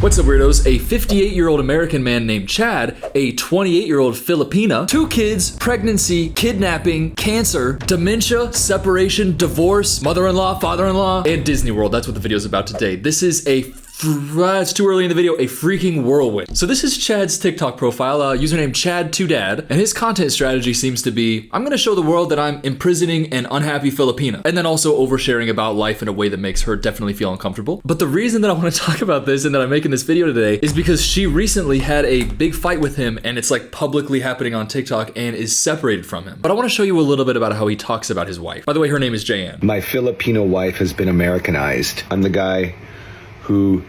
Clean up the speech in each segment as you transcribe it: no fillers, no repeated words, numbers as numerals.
What's up, weirdos? A 58-year-old American man named Chad, a 28-year-old Filipina, 2 kids, pregnancy, kidnapping, cancer, dementia, separation, divorce, mother-in-law, father-in-law, and Disney World. That's what the video is about today. This is it's too early in the video, a freaking whirlwind. So this is Chad's TikTok profile, username Chad2Dad, and his content strategy seems to be, I'm gonna show the world that I'm imprisoning an unhappy Filipina, and then also oversharing about life in a way that makes her definitely feel uncomfortable. But the reason that I want to talk about this and that I'm making this video today is because she recently had a big fight with him, and it's like publicly happening on TikTok and is separated from him. But I want to show you a little bit about how he talks about his wife. By the way, her name is Jayanne. My Filipino wife has been Americanized. I'm the guy who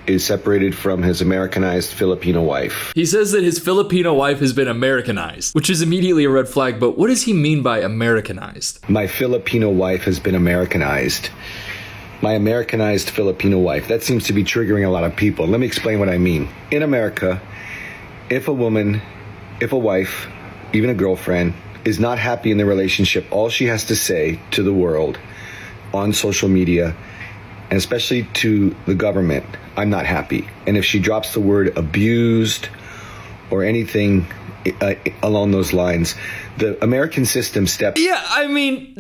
is separated from his Americanized Filipino wife. He says that his Filipino wife has been Americanized, which is immediately a red flag, but what does he mean by Americanized? My Filipino wife has been Americanized. My Americanized Filipino wife. That seems to be triggering a lot of people. Let me explain what I mean. In America, if a wife, even a girlfriend, is not happy in the relationship, all she has to say to the world on social media, and especially to the government, I'm not happy. And if she drops the word abused or anything along those lines, the American system steps. Yeah, I mean,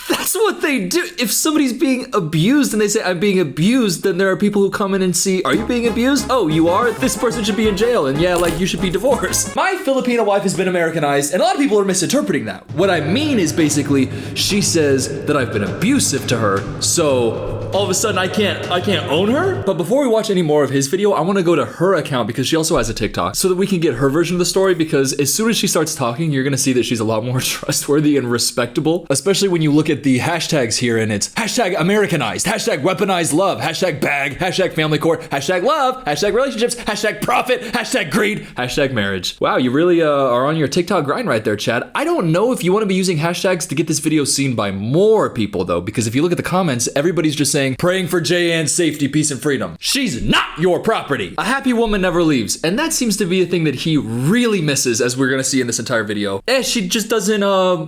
that's what they do. If somebody's being abused and they say, I'm being abused, then there are people who come in and see, are you being abused? Oh, you are? This person should be in jail, and yeah, like, you should be divorced. My Filipino wife has been Americanized, and a lot of people are misinterpreting that. What I mean is basically, she says that I've been abusive to her, so all of a sudden I can't own her? But before we watch any more of his video, I want to go to her account because she also has a TikTok so that we can get her version of the story, because as soon as she starts talking, you're gonna see that she's a lot more trustworthy and respectable, especially when you look at the hashtags here, and it's hashtag Americanized, hashtag weaponized love, hashtag bag, hashtag family court, hashtag love, hashtag relationships, hashtag profit, hashtag greed, hashtag marriage. Wow, you really are on your TikTok grind right there, Chad. I don't know if you want to be using hashtags to get this video seen by more people though, because if you look at the comments, everybody's just saying, praying for Jayanne's safety, peace, and freedom. She's not your property. A happy woman never leaves. And that seems to be a thing that he really misses, as we're gonna see in this entire video. She just doesn't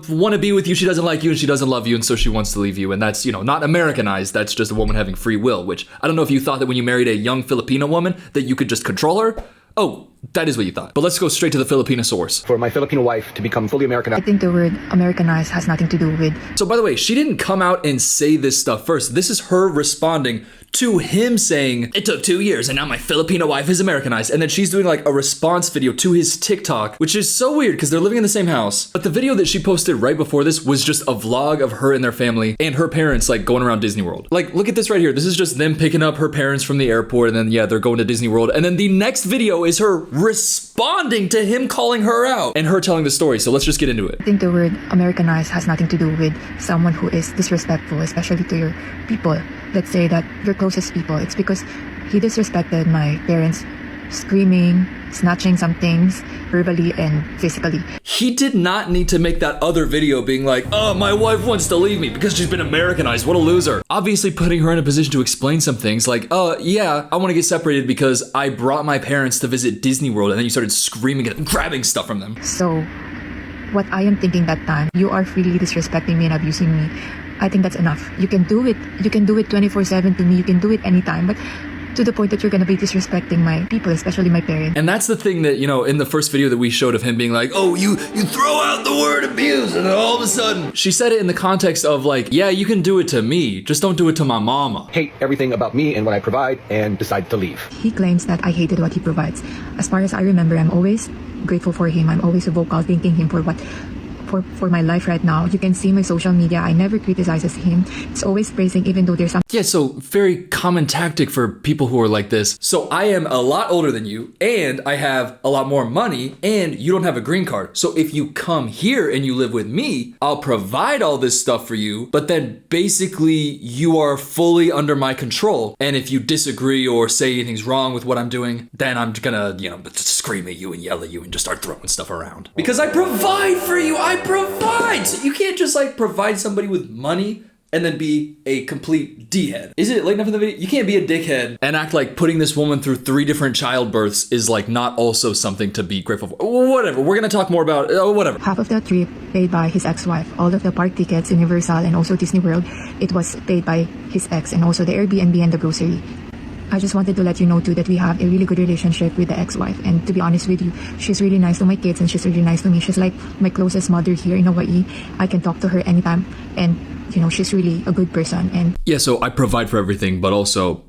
want to be with you, she doesn't like you, and she doesn't love you, and so she wants to leave you. And that's, you know, not Americanized. That's just a woman having free will, which I don't know if you thought that when you married a young Filipino woman that you could just control her. Oh, that is what you thought. But let's go straight to the Filipina source. For my Filipino wife to become fully Americanized. I think the word Americanized has nothing to do with. So by the way, she didn't come out and say this stuff first. This is her responding to him saying, it took 2 years and now my Filipino wife is Americanized. And then she's doing like a response video to his TikTok, which is so weird because they're living in the same house. But the video that she posted right before this was just a vlog of her and their family and her parents like going around Disney World. Like, look at this right here. This is just them picking up her parents from the airport, and then yeah, they're going to Disney World. And then the next video is her responding to him calling her out and her telling the story. So let's just get into it. I think the word Americanized has nothing to do with someone who is disrespectful, especially to your people. Let's say that your closest people. It's because he disrespected my parents, screaming, snatching some things verbally and physically. He did not need to make that other video being like, oh, my wife wants to leave me because she's been Americanized. What a loser. Obviously putting her in a position to explain some things like, yeah, I want to get separated because I brought my parents to visit Disney World, and then you started screaming and grabbing stuff from them. So what I am thinking that time, you are freely disrespecting me and abusing me. I think that's enough. You can do it. You can do it 24/7 to me. You can do it anytime. But to the point that you're gonna be disrespecting my people, especially my parents. And that's the thing that, you know, in the first video that we showed of him being like, oh, you throw out the word abuse, and then all of a sudden, she said it in the context of like, yeah, you can do it to me, just don't do it to my mama. Hate everything about me and what I provide and decide to leave. He claims that I hated what he provides. As far as I remember, I'm always grateful for him. I'm always vocal, thanking him for what for my life right now. You can see my social media, I never criticizes him. It's always praising, even though there's some. Yeah, so very common tactic for people who are like this. So I am a lot older than you, and I have a lot more money, and you don't have a green card. So if you come here and you live with me, I'll provide all this stuff for you, but then basically you are fully under my control. And if you disagree or say anything's wrong with what I'm doing, then I'm gonna, you know, scream at you and yell at you and just start throwing stuff around. Because I provide for you, I provide! So you can't just like provide somebody with money and then be a complete D-head. Is it late enough in the video? You can't be a dickhead and act like putting this woman through 3 different childbirths is like not also something to be grateful for. Whatever, we're gonna talk more about whatever. Half of the trip paid by his ex-wife. All of the park tickets, Universal, and also Disney World, it was paid by his ex, and also the Airbnb and the grocery. I just wanted to let you know too that we have a really good relationship with the ex-wife. And to be honest with you, she's really nice to my kids and she's really nice to me. She's like my closest mother here in Hawaii. I can talk to her anytime, and she's really a good person. And yeah, so I provide for everything, but also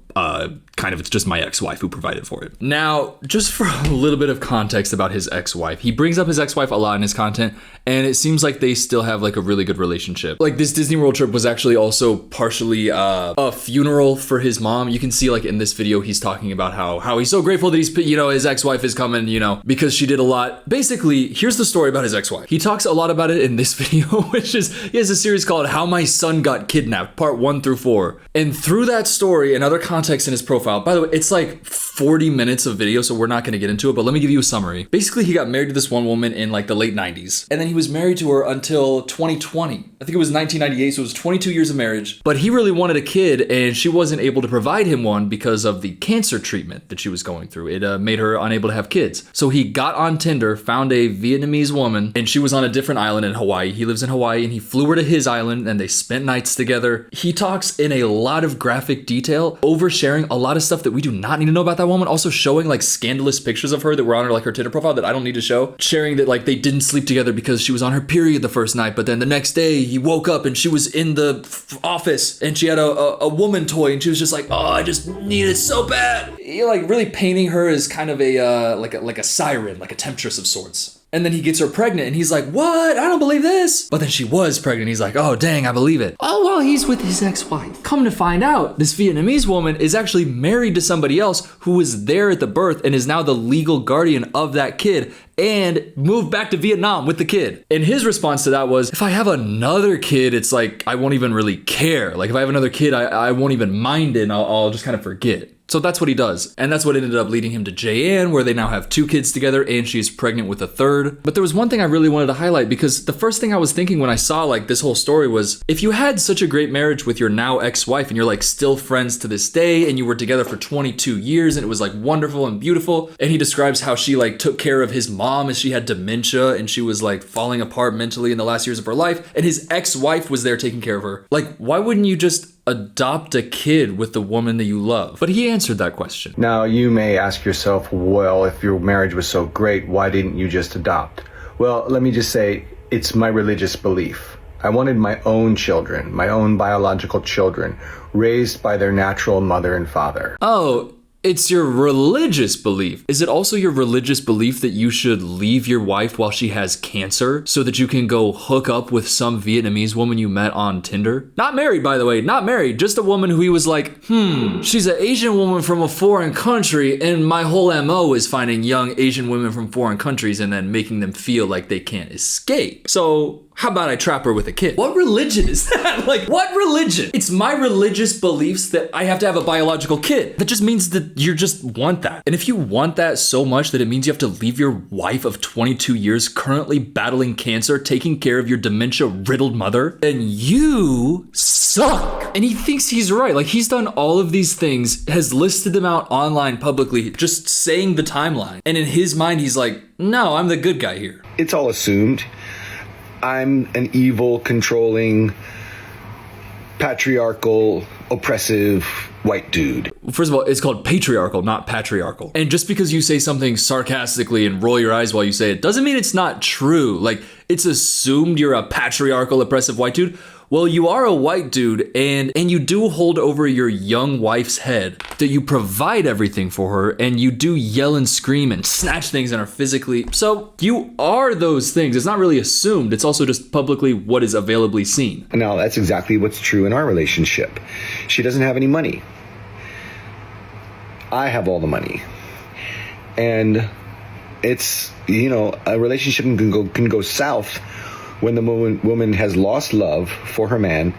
kind of it's just my ex-wife who provided for it. Now, just for a little bit of context about his ex-wife, he brings up his ex-wife a lot in his content, and it seems like they still have like a really good relationship. Like this Disney World trip was actually also partially a funeral for his mom. You can see like in this video, he's talking about how he's so grateful that his ex-wife is coming, because she did a lot. Basically, here's the story about his ex-wife. He talks a lot about it in this video, which is, he has a series called How My Son Got Kidnapped, part 1 through 4. And through that story and other context in his profile, by the way, it's like 40 minutes of video, so we're not going to get into it, but let me give you a summary. Basically, he got married to this one woman in like the late 90s, and then he was married to her until 2020. I think it was 1998, so it was 22 years of marriage. But he really wanted a kid, and she wasn't able to provide him one because of the cancer treatment that she was going through. It made her unable to have kids. So he got on Tinder, found a Vietnamese woman, and she was on a different island in Hawaii. He lives in Hawaii, and he flew her to his island, and they spent nights together. He talks in a lot of graphic detail, oversharing a lot of stuff that we do not need to know about that woman, also showing like scandalous pictures of her that were on her Tinder profile that I don't need to show, sharing that like they didn't sleep together because she was on her period the first night, but then the next day he woke up and she was in the office and she had a woman toy and she was just like, oh, I just need it so bad. He like really painting her as kind of a like a siren, like a temptress of sorts. And then he gets her pregnant and he's like, what? I don't believe this. But then she was pregnant. He's like, oh, dang, I believe it. Oh, well, he's with his ex-wife. Come to find out, this Vietnamese woman is actually married to somebody else who was there at the birth and is now the legal guardian of that kid and moved back to Vietnam with the kid. And his response to that was, if I have another kid, it's like, I won't even really care. Like if I have another kid, I won't even mind it and I'll just kind of forget. So that's what he does. And that's what ended up leading him to Jaeann, where they now have 2 kids together and she's pregnant with a 3rd. But there was one thing I really wanted to highlight, because the first thing I was thinking when I saw like this whole story was, if you had such a great marriage with your now ex-wife and you're like still friends to this day and you were together for 22 years and it was like wonderful and beautiful. And he describes how she like took care of his mom as she had dementia and she was like falling apart mentally in the last years of her life. And his ex-wife was there taking care of her. Like, why wouldn't you just adopt a kid with the woman that you love? But he answered that question. Now, you may ask yourself, well, if your marriage was so great, why didn't you just adopt? Well, let me just say, it's my religious belief. I wanted my own children, my own biological children, raised by their natural mother and father. Oh, it's your religious belief. Is it also your religious belief that you should leave your wife while she has cancer so that you can go hook up with some Vietnamese woman you met on Tinder? Not married, by the way, not married. Just a woman who he was like, she's an Asian woman from a foreign country, and my whole MO is finding young Asian women from foreign countries and then making them feel like they can't escape. So how about I trap her with a kid? What religion is that? Like, what religion? It's my religious beliefs that I have to have a biological kid. That just means that you just want that. And if you want that so much that it means you have to leave your wife of 22 years currently battling cancer, taking care of your dementia-riddled mother, then you suck. And he thinks he's right. Like, he's done all of these things, has listed them out online publicly, just saying the timeline. And in his mind, he's like, no, I'm the good guy here. It's all assumed. I'm an evil, controlling, patriarchal, oppressive white dude. First of all, it's called patriarchal, not patriarchal. And just because you say something sarcastically and roll your eyes while you say it doesn't mean it's not true. Like, it's assumed you're a patriarchal, oppressive white dude. Well, you are a white dude, and you do hold over your young wife's head, that you provide everything for her, and you do yell and scream and snatch things and are physically. So you are those things. It's not really assumed. It's also just publicly what is availably seen. Now, that's exactly what's true in our relationship. She doesn't have any money. I have all the money. And it's, a relationship can go south when the woman has lost love for her man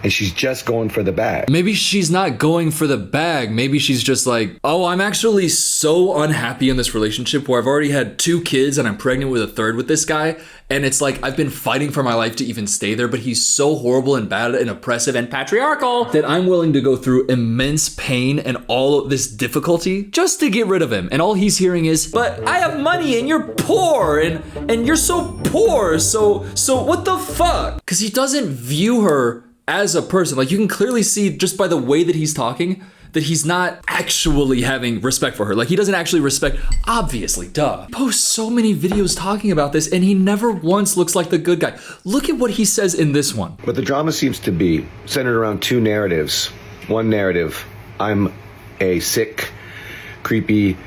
and she's just going for the bag. Maybe she's not going for the bag. Maybe she's just like, oh, I'm actually so unhappy in this relationship where I've already had 2 kids and I'm pregnant with a 3rd with this guy. And it's like, I've been fighting for my life to even stay there, but he's so horrible and bad and oppressive and patriarchal that I'm willing to go through immense pain and all of this difficulty just to get rid of him. And all he's hearing is, but I have money and you're poor and you're so poor. So what the fuck? Because he doesn't view her as a person. Like, you can clearly see just by the way that he's talking that he's not actually having respect for her. Like, he doesn't actually respect, obviously, duh. He posts so many videos talking about this, and he never once looks like the good guy. Look at what he says in this one. But the drama seems to be centered around two narratives. One narrative, I'm a sick, creepy,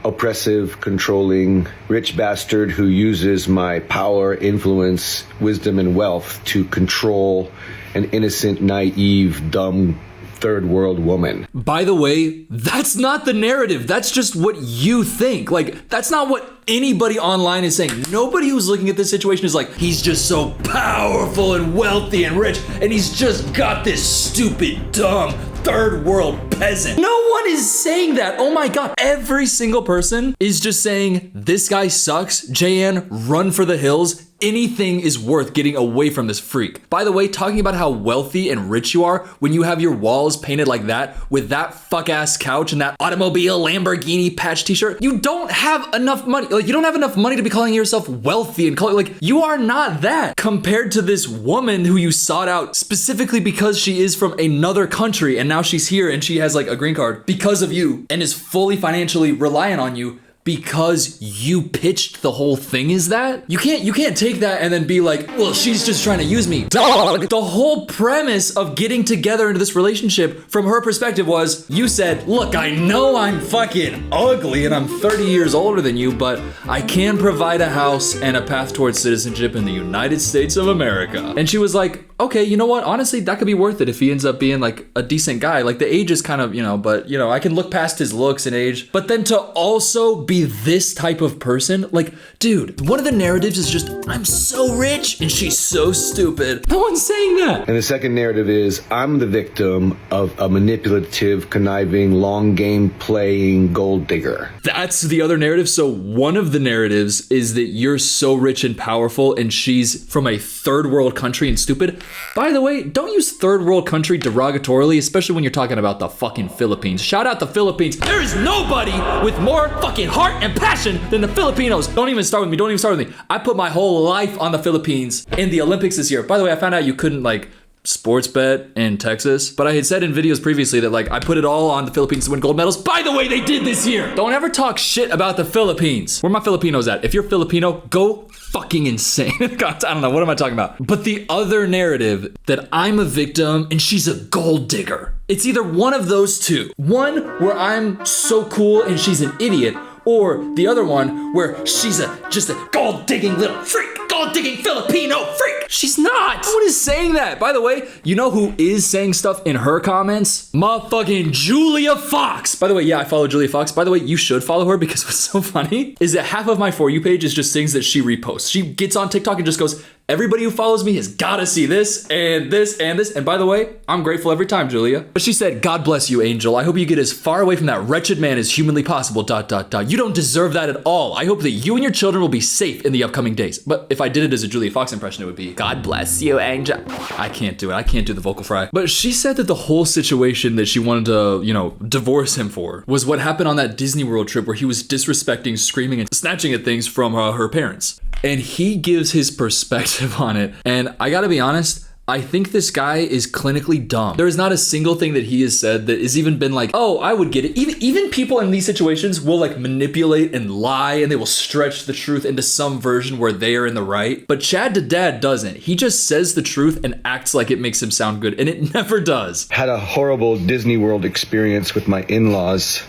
oppressive, controlling, rich bastard who uses my power, influence, wisdom, and wealth to control an innocent, naive, dumb, third world woman. By the way, that's not the narrative. That's just what you think. Like, that's not what anybody online is saying. Nobody who's looking at this situation is like, he's just so powerful and wealthy and rich, and he's just got this stupid, dumb, third world peasant. No one is saying that. Oh my God. Every single person is just saying, this guy sucks. JN, run for the hills. Anything is worth getting away from this freak. By the way, talking about how wealthy and rich you are when you have your walls painted like that with that fuck ass couch and that automobile Lamborghini patch t-shirt, you don't have enough money. Like, you don't have enough money to be calling yourself wealthy and like, you are not that compared to this woman who you sought out specifically because she is from another country and now she's here and she has like a green card because of you and is fully financially reliant on you. Because you pitched the whole thing is that? You can't take that and then be like, well, she's just trying to use me. Dog. The whole premise of getting together into this relationship from her perspective was, you said, look, I know I'm fucking ugly and I'm 30 years older than you, but I can provide a house and a path towards citizenship in the United States of America. And she was like, okay, you know what? Honestly, that could be worth it if he ends up being like a decent guy. Like, the age is kind of, but I can look past his looks and age. But then to also be this type of person, like, dude, one of the narratives is just, I'm so rich and she's so stupid. No one's saying that. And the second narrative is, I'm the victim of a manipulative, conniving, long game playing gold digger. That's the other narrative. So one of the narratives is that you're so rich and powerful and she's from a third world country and stupid. By the way, don't use third world country derogatorily, especially when you're talking about the fucking Philippines. Shout out the Philippines. There is nobody with more fucking heart and passion than the Filipinos. Don't even start with me. I put my whole life on the Philippines in the Olympics this year. By the way, I found out you couldn't like sports bet in Texas, but I had said in videos previously that like I put it all on the Philippines to win gold medals. By the way, they did this year. Don't ever talk shit about the Philippines. Where my Filipinos at? If you're Filipino, go fucking insane. God, I don't know, what am I talking about? But the other narrative that I'm a victim and she's a gold digger. It's either one of those two. One where I'm so cool and she's an idiot, or the other one where she's just a gold-digging little freak, gold-digging Filipino freak. She's not. No one is saying that. By the way, you know who is saying stuff in her comments? Motherfucking Julia Fox. By the way, yeah, I follow Julia Fox. By the way, you should follow her because what's so funny is that half of my For You page is just things that she reposts. She gets on TikTok and just goes, everybody who follows me has got to see this and this and this. And by the way, I'm grateful every time, Julia. But she said, God bless you, Angel. I hope you get as far away from that wretched man as humanly possible, ... You don't deserve that at all. I hope that you and your children will be safe in the upcoming days. But if I did it as a Julia Fox impression, it would be, God bless you, Angel. I can't do it. I can't do the vocal fry. But she said that the whole situation that she wanted to, divorce him for was what happened on that Disney World trip where he was disrespecting, screaming, and snatching at things from her parents. And he gives his perspective on it. And I gotta be honest, I think this guy is clinically dumb. There is not a single thing that he has said that has even been like, oh, I would get it. Even people in these situations will like manipulate and lie and they will stretch the truth into some version where they are in the right. But Chad to Dad doesn't. He just says the truth and acts like it makes him sound good, and it never does. Had a horrible Disney World experience with my in-laws,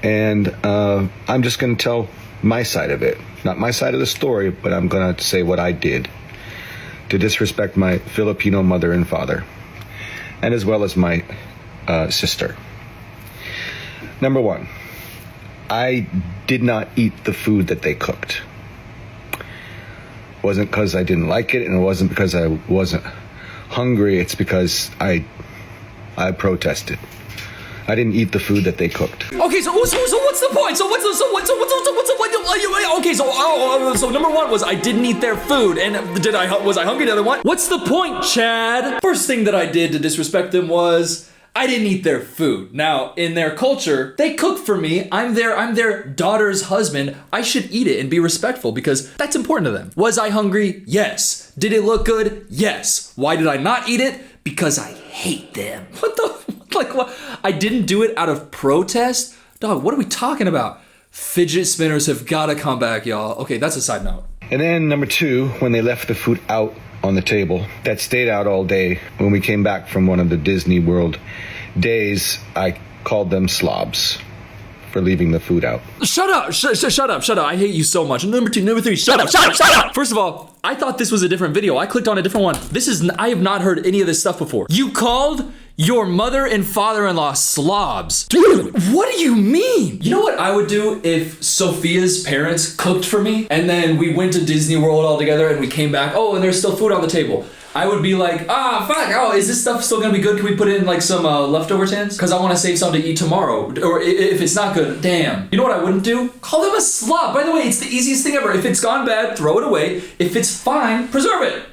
and I'm just gonna tell my side of it. Not my side of the story, but I'm gonna say what I did to disrespect my Filipino mother and father, and as well as my sister. Number one, I did not eat the food that they cooked. It wasn't because I didn't like it, and it wasn't because I wasn't hungry. It's because I protested. I didn't eat the food that they cooked. Okay, so what's the point? So number one was I didn't eat their food, and was I hungry? The other one? What's the point, Chad? First thing that I did to disrespect them was I didn't eat their food. Now, in their culture, they cook for me. I'm their daughter's husband. I should eat it and be respectful because that's important to them. Was I hungry? Yes. Did it look good? Yes. Why did I not eat it? because I hate them. What the, like what? I didn't do it out of protest? Dog, what are we talking about? Fidget spinners have gotta come back, y'all. Okay, that's a side note. And then number 2, when they left the food out on the table, that stayed out all day. When we came back from one of the Disney World days, I called them slobs for leaving the food out. Shut up, shut up. I hate you so much. Number 2, number 3, shut up. First of all, I thought this was a different video. I clicked on a different one. I have not heard any of this stuff before. You called your mother and father-in-law slobs. Dude, what do you mean? You know what I would do if Sophia's parents cooked for me and then we went to Disney World all together and we came back, oh, and there's still food on the table. I would be like, is this stuff still gonna be good? Can we put in like some leftover tins? Cause I wanna save some to eat tomorrow. Or if it's not good, damn. You know what I wouldn't do? Call them a slob. By the way, it's the easiest thing ever. If it's gone bad, throw it away. If it's fine, preserve it.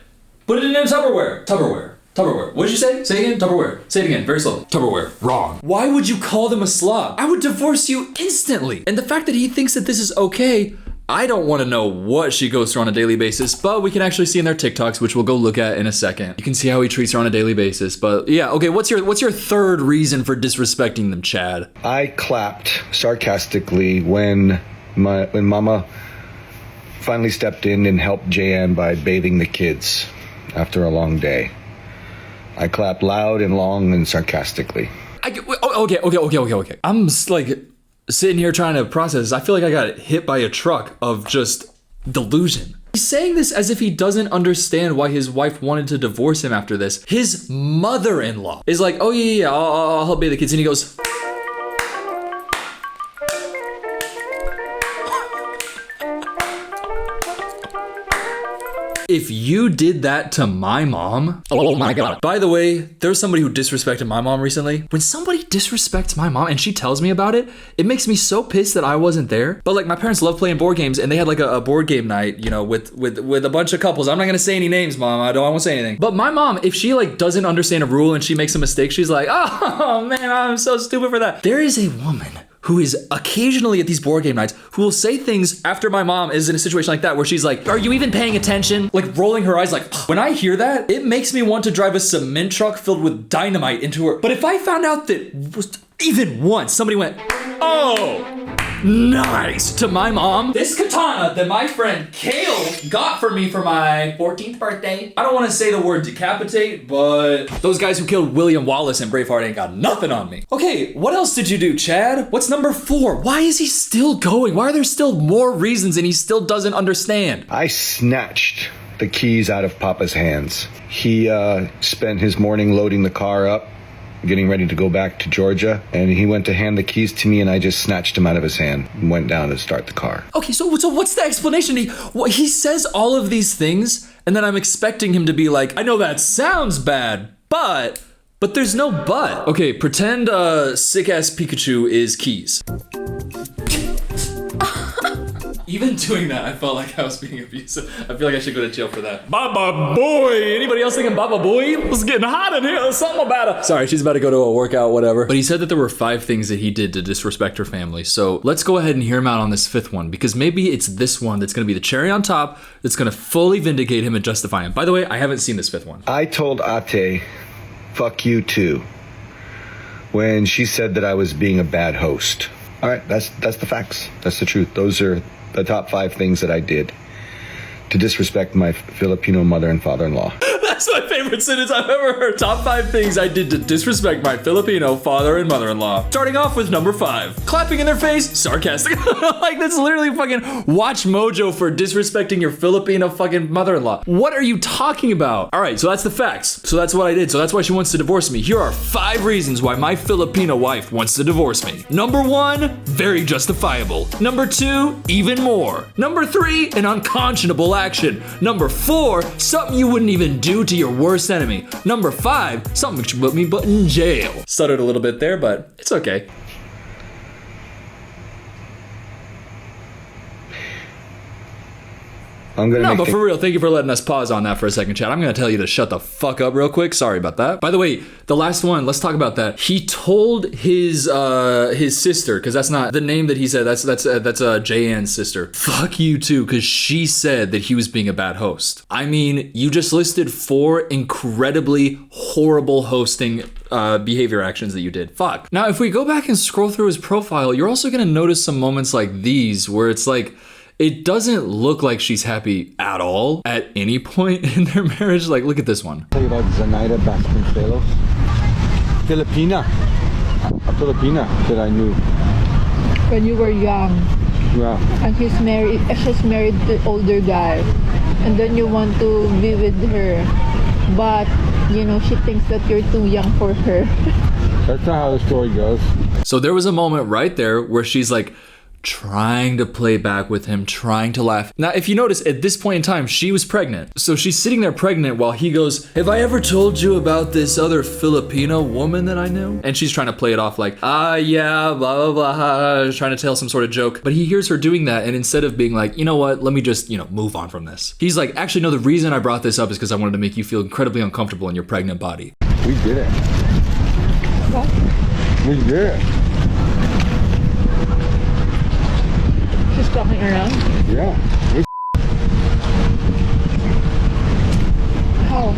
Put it in a Tupperware. Tupperware. What did you say? Say it again. Tupperware. Say it again. Very slowly. Tupperware. Wrong. Why would you call them a slob? I would divorce you instantly. And the fact that he thinks that this is okay, I don't want to know what she goes through on a daily basis, but we can actually see in their TikToks, which we'll go look at in a second. You can see how he treats her on a daily basis. But yeah, okay, what's your third reason for disrespecting them, Chad? I clapped sarcastically when Mama finally stepped in and helped Jayan by bathing the kids after a long day. I clapped loud and long and sarcastically. Okay. I'm just like sitting here trying to process this. I feel like I got hit by a truck of just delusion. He's saying this as if he doesn't understand why his wife wanted to divorce him after this. His mother-in-law is like, oh yeah, I'll help bathe the kids. And he goes, if you did that to my mom, oh my God. By the way, there's somebody who disrespected my mom recently. When somebody disrespects my mom and she tells me about it, it makes me so pissed that I wasn't there. But like my parents love playing board games and they had like a board game night, you know, with a bunch of couples. I'm not gonna say any names, Mom. I won't say anything. But my mom, if she like doesn't understand a rule and she makes a mistake, she's like, oh man, I'm so stupid for that. There is a woman who is occasionally at these board game nights who will say things after my mom is in a situation like that where she's like, are you even paying attention? Like rolling her eyes like, when I hear that, it makes me want to drive a cement truck filled with dynamite into her. But if I found out that even once somebody went, oh, nice, to my mom, this katana that my friend Kale got for me for my 14th birthday. I don't want to say the word decapitate, but those guys who killed William Wallace in Braveheart ain't got nothing on me. Okay, what else did you do, Chad? What's number 4? Why is he still going? Why are there still more reasons and he still doesn't understand? I snatched the keys out of Papa's hands. He spent his morning loading the car up, getting ready to go back to Georgia, and he went to hand the keys to me and I just snatched them out of his hand and went down to start the car. Okay, so what's the explanation? He says all of these things and then I'm expecting him to be like, I know that sounds bad, but there's no but. Okay, pretend sick-ass Pikachu is keys. Even doing that, I felt like I was being abusive. I feel like I should go to jail for that. Baba boy! Anybody else thinking Baba boy? It's getting hot in here. There's something about it. Sorry, she's about to go to a workout, whatever. But he said that there were 5 things that he did to disrespect her family. So let's go ahead and hear him out on this 5th one, because maybe it's this one that's gonna be the cherry on top that's gonna fully vindicate him and justify him. By the way, I haven't seen this 5th one. I told Ate, fuck you too, when she said that I was being a bad host. All right, that's the facts. That's the truth. Those are the top 5 things that I did to disrespect my Filipino mother and father-in-law. That's my favorite sentence I've ever heard. Top 5 things I did to disrespect my Filipino father and mother-in-law. Starting off with number 5. Clapping in their face, sarcastic. Like, that's literally fucking Watch Mojo for disrespecting your Filipino fucking mother-in-law. What are you talking about? All right, so that's the facts. So that's what I did. So that's why she wants to divorce me. Here are 5 reasons why my Filipino wife wants to divorce me. Number 1, very justifiable. Number 2, even more. Number 3, an unconscionable action. Number 4, something you wouldn't even do to your worst enemy. Number 5, something that should put me but in jail. Stuttered a little bit there, but it's okay. I'm gonna No, make but things- for real, thank you for letting us pause on that for a second, Chad. I'm gonna tell you to shut the fuck up real quick. Sorry about that. By the way, the last one, let's talk about that. He told his sister, because that's not the name that he said. That's J-Ann's sister. Fuck you too, because she said that he was being a bad host. I mean, you just listed 4 incredibly horrible hosting behavior actions that you did. Fuck. Now, if we go back and scroll through his profile, you're also gonna notice some moments like these where it's like, it doesn't look like she's happy at all at any point in their marriage. Like, look at this one. Tell you about Zenaida Vasconcelos. Filipina. A Filipina that I knew. When you were young, Yeah. and she's married to older guy, and then you want to be with her, but you know she thinks that you're too young for her. That's not how the story goes. So there was a moment right there where she's like trying to play back with him, trying to laugh. Now, if you notice, at this point in time, she was pregnant. So she's sitting there pregnant while he goes, have I ever told you about this other Filipino woman that I knew? And she's trying to play it off like, yeah, blah, blah, blah, trying to tell some sort of joke. But he hears her doing that, and instead of being like, you know what, let me just, move on from this. He's like, actually, no, the reason I brought this up is because I wanted to make you feel incredibly uncomfortable in your pregnant body. We did it. What? We did it. She's talking around. Yeah. We How?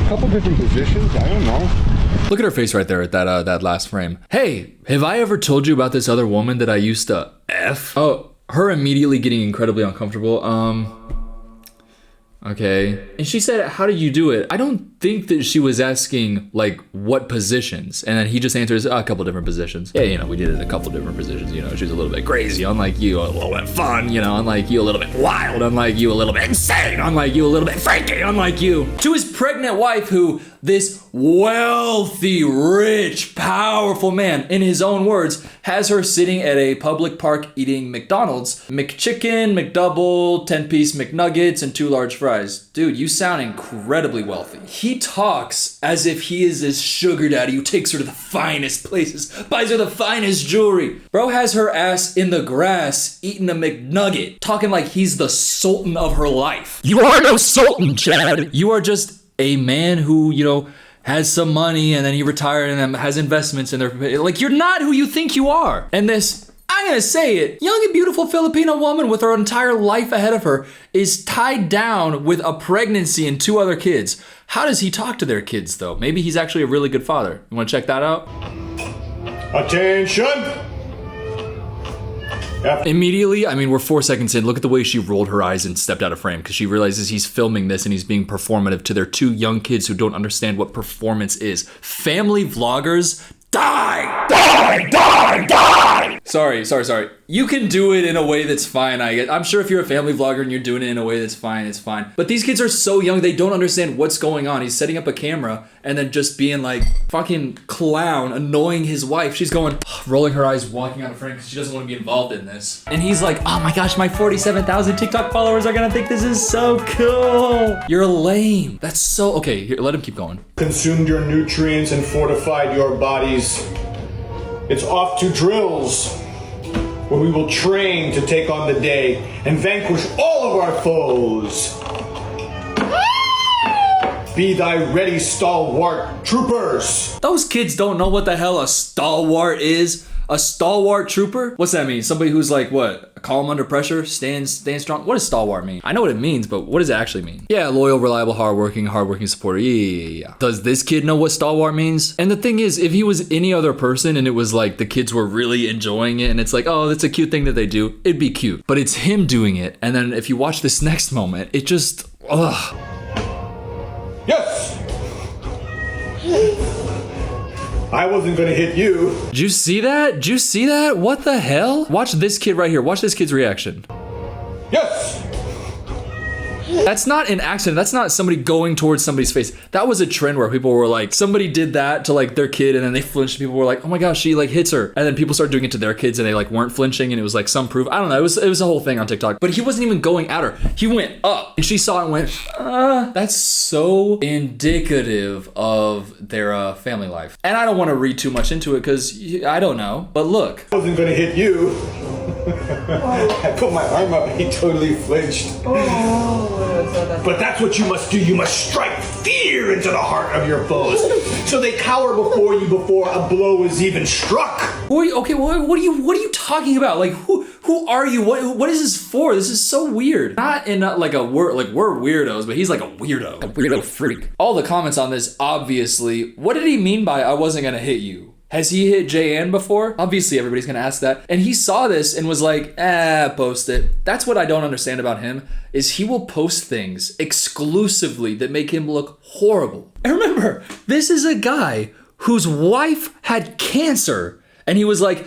couple different positions. I don't know. Look at her face right there at that last frame. Hey, have I ever told you about this other woman that I used to F? Oh, her immediately getting incredibly uncomfortable. Okay. And she said, how did you do it? I don't think that she was asking, like, what positions. And then he just answers, a couple different positions. Yeah, we did it in a couple different positions. She was a little bit crazy, unlike you, a little bit fun, unlike you, a little bit wild, unlike you, a little bit insane, unlike you, a little bit freaky, unlike you. To his pregnant wife, who this wealthy, rich, powerful man, in his own words, has her sitting at a public park eating McDonald's, McChicken, McDouble, 10-piece McNuggets, and 2 large fries. Dude, you sound incredibly wealthy. He talks as if he is this sugar daddy who takes her to the finest places, buys her the finest jewelry. Bro has her ass in the grass eating a McNugget, talking like he's the sultan of her life. You are no sultan, Chad. You are just a man who, has some money and then he retired and then has investments in their, like, you're not who you think you are. And this, I'm gonna say it, young and beautiful Filipino woman with her entire life ahead of her is tied down with a pregnancy and 2 other kids. How does he talk to their kids though? Maybe he's actually a really good father. You wanna check that out? Attention! Immediately, we're 4 seconds in. Look at the way she rolled her eyes and stepped out of frame because she realizes he's filming this and he's being performative to their 2 young kids who don't understand what performance is. Family vloggers, die! Die! Die! Die! Sorry. You can do it in a way that's fine. I'm sure if you're a family vlogger and you're doing it in a way that's fine, it's fine. But these kids are so young, they don't understand what's going on. He's setting up a camera and then just being like fucking clown, annoying his wife. She's going, rolling her eyes, walking out of frame because she doesn't want to be involved in this. And he's like, oh my gosh, my 47,000 TikTok followers are gonna think this is so cool. You're lame. That's so, okay, here, let him keep going. Consumed your nutrients and fortified your bodies. It's off to drills, where we will train to take on the day and vanquish all of our foes. Be thy ready, stalwart troopers. Those kids don't know what the hell a stalwart is. A stalwart trooper? What's that mean? Somebody who's like, what? Calm under pressure? Stand strong? What does stalwart mean? I know what it means, but what does it actually mean? Yeah, loyal, reliable, hardworking supporter. Yeah. Does this kid know what stalwart means? And the thing is, if he was any other person and it was like the kids were really enjoying it and it's like, oh, that's a cute thing that they do, it'd be cute. But it's him doing it. And then if you watch this next moment, it just, ugh. Yes! I wasn't gonna hit you. Did you see that? Did you see that? What the hell? Watch this kid right here. Watch this kid's reaction. Yes! That's not an accident. That's not somebody going towards somebody's face. That was a trend where people were like, somebody did that to like their kid and then they flinched. People were like, oh my gosh, she like hits her. And then people started doing it to their kids and they like weren't flinching and it was like some proof. I don't know. It was a whole thing on TikTok. But he wasn't even going at her. He went up and she saw it and went, That's so indicative of their family life. And I don't want to read too much into it because I don't know. But look. I wasn't gonna hit you. I put my arm up and he totally flinched. But that's what you must do. You must strike fear into the heart of your foes, so they cower before you before a blow is even struck. Okay, what are you talking about? Like, who are you? What is this for? This is so weird. Not in like a word, like we're weirdos, but he's like a weirdo. A weirdo freak. All the comments on this, obviously, what did he mean by I wasn't gonna hit you? Has he hit J-Ann before? Obviously, everybody's gonna ask that. And he saw this and was like, post it. That's what I don't understand about him, is he will post things exclusively that make him look horrible. And remember, this is a guy whose wife had cancer. And he was like,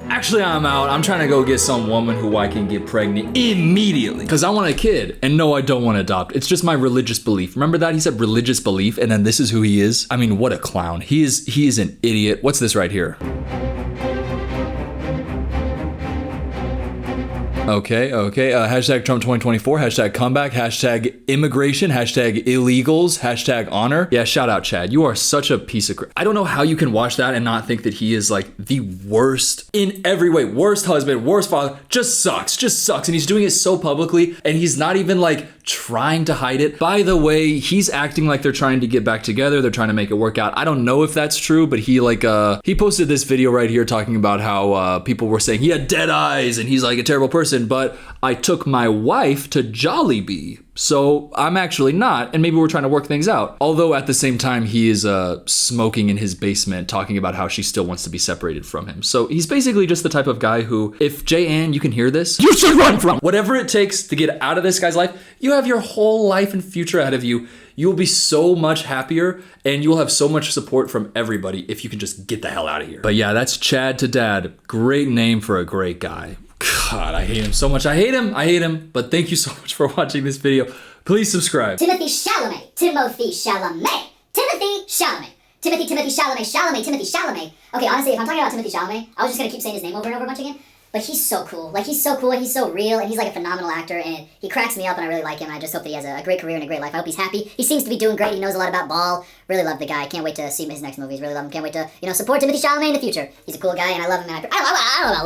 actually I'm out. I'm trying to go get some woman who I can get pregnant immediately because I want a kid. And no, I don't want to adopt. It's just my religious belief. Remember that? He said religious belief and then this is who he is. I mean, what a clown. He is an idiot. What's this right here? Okay. Hashtag Trump 2024, hashtag comeback, hashtag immigration, hashtag illegals, hashtag honor. Yeah, shout out Chad. You are such a piece of crap. I don't know how you can watch that and not think that he is like the worst in every way. Worst husband, worst father, just sucks. And he's doing it so publicly and he's not even like trying to hide it. By the way, he's acting like they're trying to get back together. They're trying to make it work out. I don't know if that's true, but he posted this video right here talking about how people were saying he had dead eyes and he's like a terrible person. But I took my wife to Jollibee, so I'm actually not, and maybe we're trying to work things out. Although at the same time, he is smoking in his basement, talking about how she still wants to be separated from him. So he's basically just the type of guy who, if J-Ann, you can hear this, you should run from. Whatever it takes to get out of this guy's life, you have your whole life and future ahead of you. You will be so much happier and you will have so much support from everybody if you can just get the hell out of here. But yeah, that's Chad to Dad. Great name for a great guy. God, I hate him so much. I hate him. But thank you so much for watching this video. Please subscribe. Timothy Chalamet. Timothy Chalamet. Okay, honestly, if I'm talking about Timothy Chalamet, I was just gonna keep saying his name over and over a bunch again. But he's so cool. Like, he's so cool and he's so real and he's like a phenomenal actor and he cracks me up and I really like him. I just hope that he has a great career and a great life. I hope he's happy. He seems to be doing great. He knows a lot about ball. Really love the guy. Can't wait to see his next movies. Really love him. Can't wait to, support Timothy Chalamet in the future. He's a cool guy and I love him. And I don't know about love.